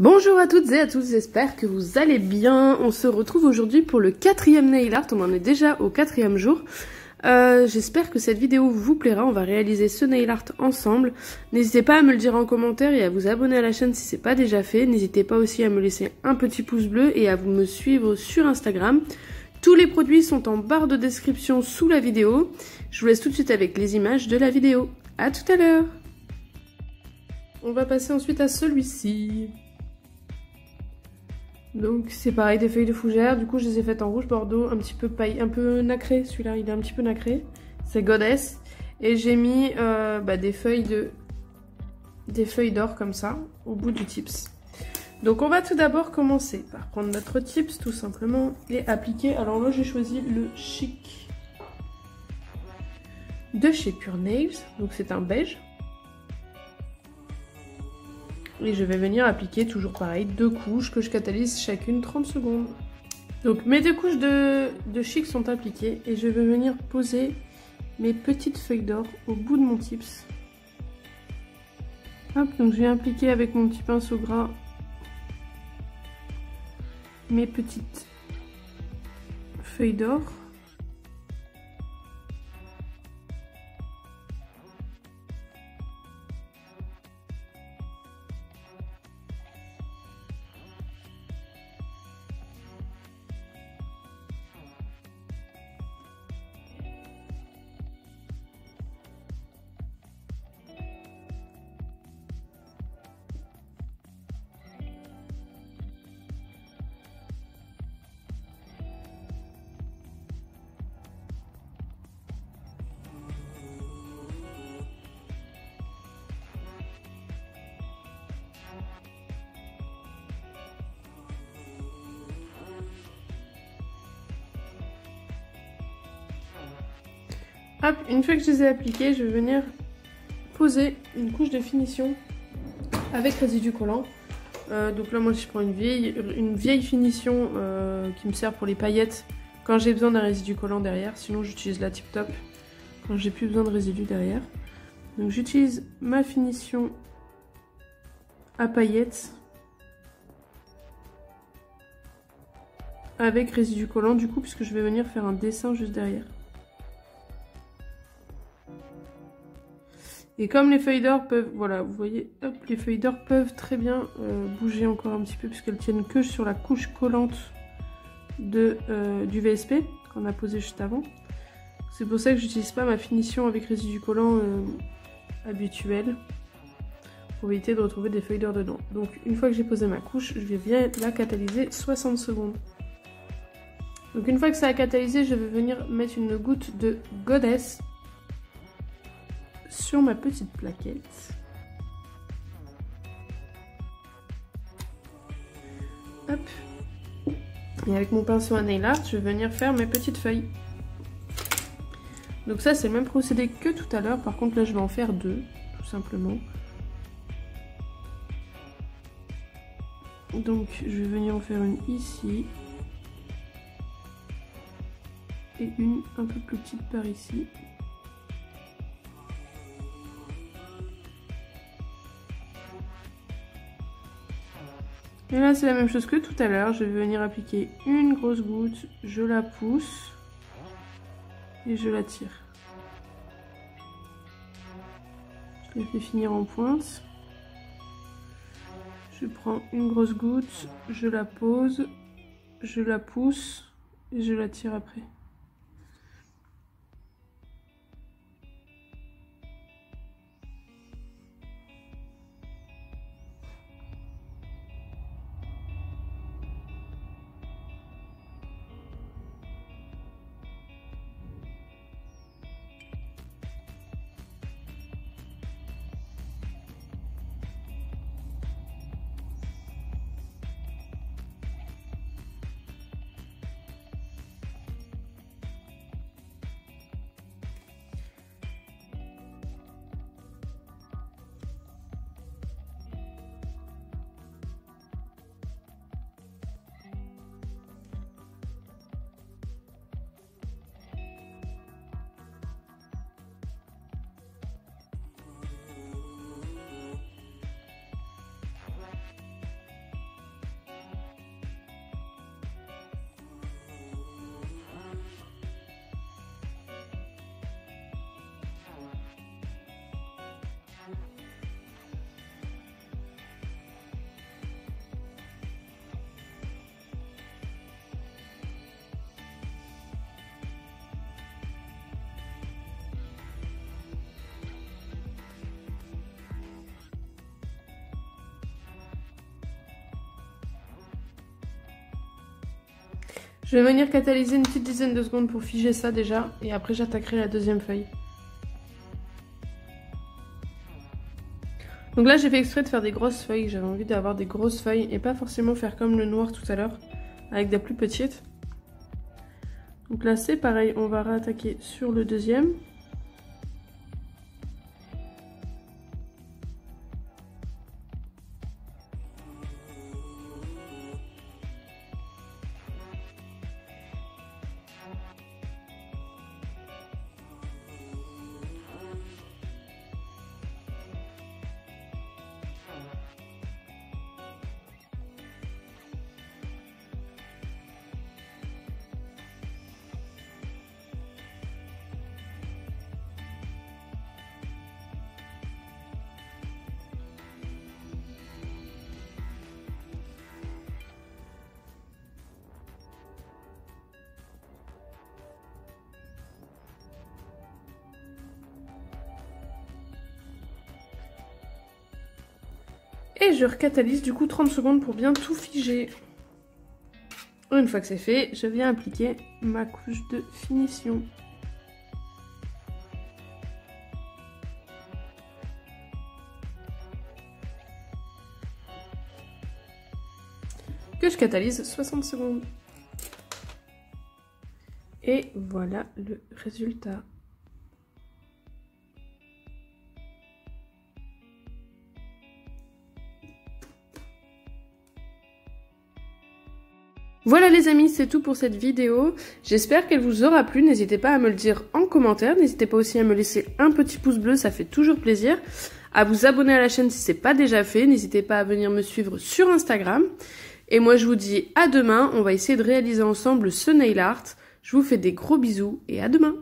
Bonjour à toutes et à tous, j'espère que vous allez bien. On se retrouve aujourd'hui pour le 4e nail art, on en est déjà au 4e jour. J'espère que cette vidéo vous plaira, on va réaliser ce nail art ensemble. N'hésitez pas à me le dire en commentaire et à vous abonner à la chaîne si c'est pas déjà fait. N'hésitez pas aussi à me laisser un petit pouce bleu et à vous me suivre sur Instagram. Tous les produits sont en barre de description sous la vidéo. Je vous laisse tout de suite avec les images de la vidéo. À tout à l'heure. On va passer ensuite à celui-ci. Donc c'est pareil, des feuilles de fougère, du coup je les ai faites en rouge bordeaux, un petit peu paille, un peu nacré, celui-là il est un petit peu nacré, c'est Goddess. Et j'ai mis des feuilles d'or comme ça, au bout du tips. Donc on va tout d'abord commencer par prendre notre tips tout simplement et appliquer. Alors là j'ai choisi le Chic de chez Pure Nails, donc c'est un beige. Et je vais venir appliquer toujours pareil, 2 couches que je catalyse chacune 30 secondes. Donc mes 2 couches de Chic sont appliquées et je vais venir poser mes petites feuilles d'or au bout de mon tips. Hop, donc je vais appliquer avec mon petit pinceau gras mes petites feuilles d'or. Hop, une fois que je les ai appliquées, je vais venir poser une couche de finition avec résidu collant. Donc là, moi, je prends une vieille finition qui me sert pour les paillettes quand j'ai besoin d'un résidu collant derrière. Sinon, j'utilise la Tip Top quand j'ai plus besoin de résidu derrière. Donc, j'utilise ma finition à paillettes avec résidu collant, du coup, puisque je vais venir faire un dessin juste derrière. Et comme les feuilles d'or peuvent, voilà, vous voyez, hop, les feuilles d'or peuvent très bien bouger encore un petit peu puisqu'elles tiennent que sur la couche collante du VSP qu'on a posé juste avant. C'est pour ça que j'utilise pas ma finition avec résidu collant habituelle pour éviter de retrouver des feuilles d'or dedans. Donc une fois que j'ai posé ma couche, je vais bien la catalyser 60 secondes. Donc une fois que ça a catalysé, je vais venir mettre une goutte de Goddess sur ma petite plaquette. Hop. Et avec mon pinceau à nail art, je vais venir faire mes petites feuilles. Donc ça, c'est le même procédé que tout à l'heure. Par contre, là, je vais en faire 2, tout simplement. Donc, je vais venir en faire une ici. Et une un peu plus petite par ici. Et là c'est la même chose que tout à l'heure, je vais venir appliquer une grosse goutte, je la pousse et je la tire. Je la fais finir en pointe. Je prends une grosse goutte, je la pose, je la pousse et je la tire après. Je vais venir catalyser une petite dizaine de secondes pour figer ça déjà. Et après j'attaquerai la deuxième feuille. Donc là j'ai fait exprès de faire des grosses feuilles. J'avais envie d'avoir des grosses feuilles. Et pas forcément faire comme le noir tout à l'heure. Avec des plus petites. Donc là c'est pareil. On va réattaquer sur le deuxième. Et je recatalyse du coup 30 secondes pour bien tout figer. Une fois que c'est fait, je viens appliquer ma couche de finition. Que je catalyse 60 secondes. Et voilà le résultat. Voilà les amis, c'est tout pour cette vidéo. J'espère qu'elle vous aura plu. N'hésitez pas à me le dire en commentaire. N'hésitez pas aussi à me laisser un petit pouce bleu, ça fait toujours plaisir. À vous abonner à la chaîne si ce n'est pas déjà fait. N'hésitez pas à venir me suivre sur Instagram. Et moi je vous dis à demain. On va essayer de réaliser ensemble ce nail art. Je vous fais des gros bisous et à demain.